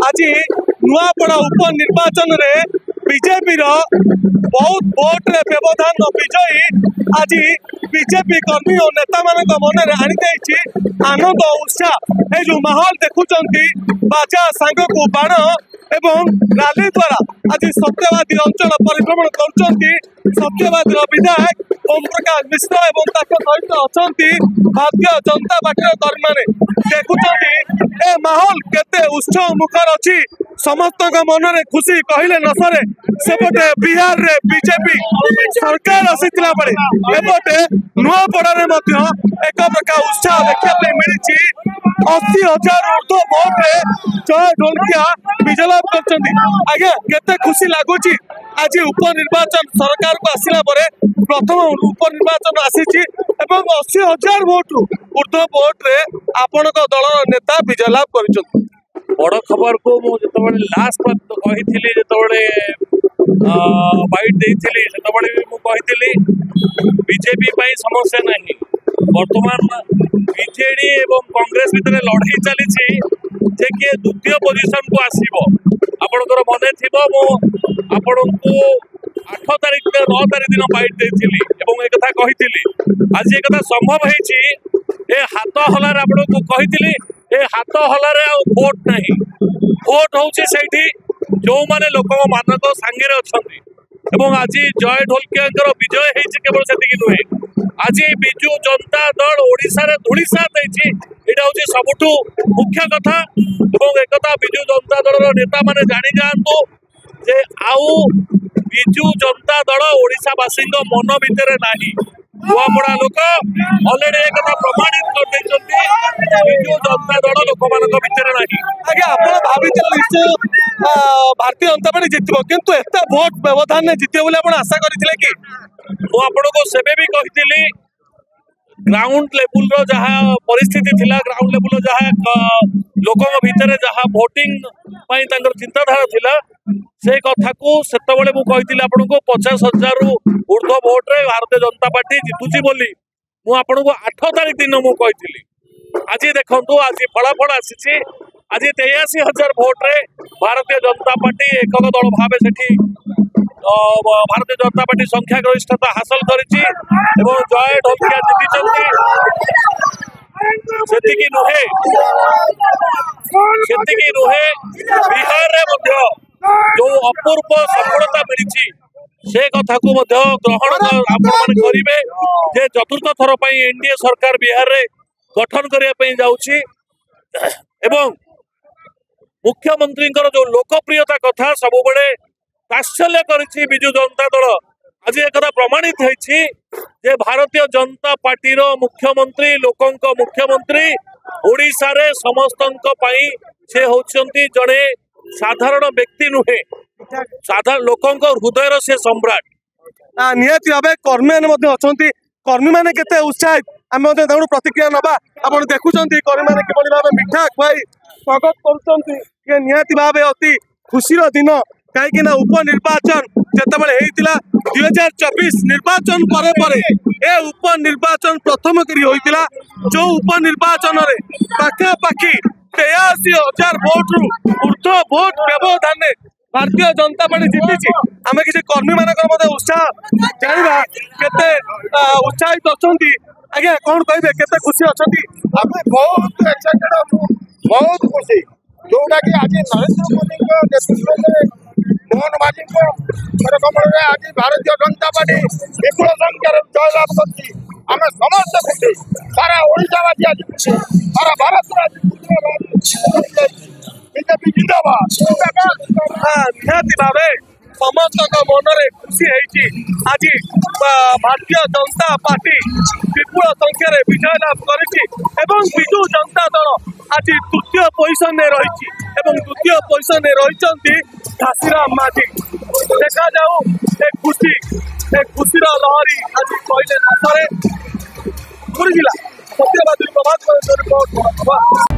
आज नुआपड़ा उपनिर्वाचन रे बीजेपी बहुत भोट रे व्यवधान विजयी आज बीजेपी कर्मी और नेता मान मन में आनी आनंद उत्साह ये जो माहौल देखुंट बाजा सांग को बाण एवं रैली द्वारा आज सत्यवादी अंचल परिभ्रमण कर सत्यवादी विधायक ओम प्रकाश मिश्र एवं सहित अच्छा भारतीय जनता पार्टी कर्मी मैंने देखुं ए माहौल केते उत्सव मुखर अच्छी समस्त मन में खुशी कहले न सरे सेपटे बिहार रे बीजेपी सरकार आसीला बेले एपटे नुआपड़ा रे एक प्रकार उत्साह देखा मिली 80,000 ऊर्ध्व भोट रे जय ढोलकिया विजय लाभ कर आगे केते खुशी लगुच आज उपनिर्वाचन सरकार को आसला प्रथम उपनिर्वाचन आसी 80,000 भोट ऊर्ध्व भोट रे आपण दल नेता विजय लाभ कर बड़ खबर को मुझे लास्ट कही बाइट देती बीजेपी समस्या नहीं वर्तमान बीजेडी एवं कांग्रेस भितर लड़ाई चली जे किए द्वितीय पोजिशन को आसो आपणकर मन थी आपण को 8 तारिख 9 तारिख दिन बाइट देती एक कही आज एक संभव है हाथ हलार आपको कही हाथ हलार भोट नहीं भोट हूँ जो माने लोक मानक सांगे अच्छा आज जय ढोलकिया विजय है केवल से नुहे आज बिजु जनता दल ओडिशा रे धूलिसा देछि एटा होछि सबुठु मुख्य कथा एवं एकता बिजु जनता दल नेता माने जानि जांतु जे आउ बिजु जनता दल ओडिशा वासी मन भितर नाही नुआपड़ा लोक ऑलरेडी एक प्रमाणित कर देछन्ती बिजु जनता दल लोक मानक भितर नाही आगे आपण भाबितले निश्चय भारतीय जनता पार्टी जितबो किंतु एता वोट व्यवधान ने जितियो बोले आपण आशा करथिले कि मु आपण को सेबे भी कहितली ग्राउंड लेवल रो जहा परिस्थिति थिला ग्राउंड लेवल जहा लोक भितर जहा वोटिंग पई तांकर चिंताधारा थिला से कथा को सेतबेले मु कहितली आपण को 50,000 रु ऊर्ध्व वोट रे भारतीय जनता पार्टी जितुची बोली मु आपण को 8 तारिख दिन मु कहितली आज देखंतु आज फलाफल आसीछि आज 83,000 वोट रे भारतीय जनता पार्टी एकक दल भाव सेठी भारतीय जनता पार्टी संख्या गरिष्ठता हासिल करिछि एवं जय ढोलकिया जीतिचंती सेतिकी नुहे बिहार रे मध्य जो अपूर्व सफलता मिली से कथा को ग्रहण आपण करेंगे जे चतुर्थ थर पर एनडीए सरकार बिहार रे गठन करने जाऊँगी एवं मुख्यमंत्री जो लोकप्रियता कथा सब बड़े तात्सल्य करिछि बिजु जनता दल आज एक प्रमाणित है भारतीय जनता पार्टी मुख्यमंत्री लोकंक मुख्यमंत्री ओडिशा रे समस्तंक पई से होचंती जड़े साधारण व्यक्ति नुहे साधारण लोकंक हृदय से सम्राट निहाती भाव कर्मी मैंने अच्छा कर्मी मैंने केते उत्साहित आम प्रतिक्रिया नवा आप देखुं कर्मी मैंने किभली भाव मिठा खुआई स्वागत कर निहाती भाव अति खुशी दिन कहीं उपनिर्वाचन जितेबाला 2024 निर्वाचन पर ए उपनिर्वाचन प्रथम करी होइतिला जो उपनिर्वाचन रे पाखापाखि 83,000 भोट रु ऊर्ध्व भोट व्यवधान भारतीय जनता पार्टी जीति आम किसी कर्मी मान उत्साह जाना केते उत्साहित अच्छा आज्ञा कौन कहे केते खुशी अच्छा आम बहुत एक्साइटेड बहुत खुशी जोटा कि आज नरेंद्र मोदी नेतृत्व मोहन माझी कमल आज भारतीय जनता पार्टी विपुल संख्यार जयलाभ कर समस्त खुशी सारा ओडिशावासी आज खुशी सारा भारत बीजेपी जिंदाबाद निहाती भाव समस्त मन में खुशी है आज भारतीय जनता पार्टी विपुल संख्यार विजय लाभ कर बिजु जनता दल आज तृतीय पोजिशन में रही द्वितीय पोजिशन में रही घासीराम माझी देखा जाऊ एक खुशी लहरी आज कहले न सरे पुरी जिला सत्यवादी प्रभात।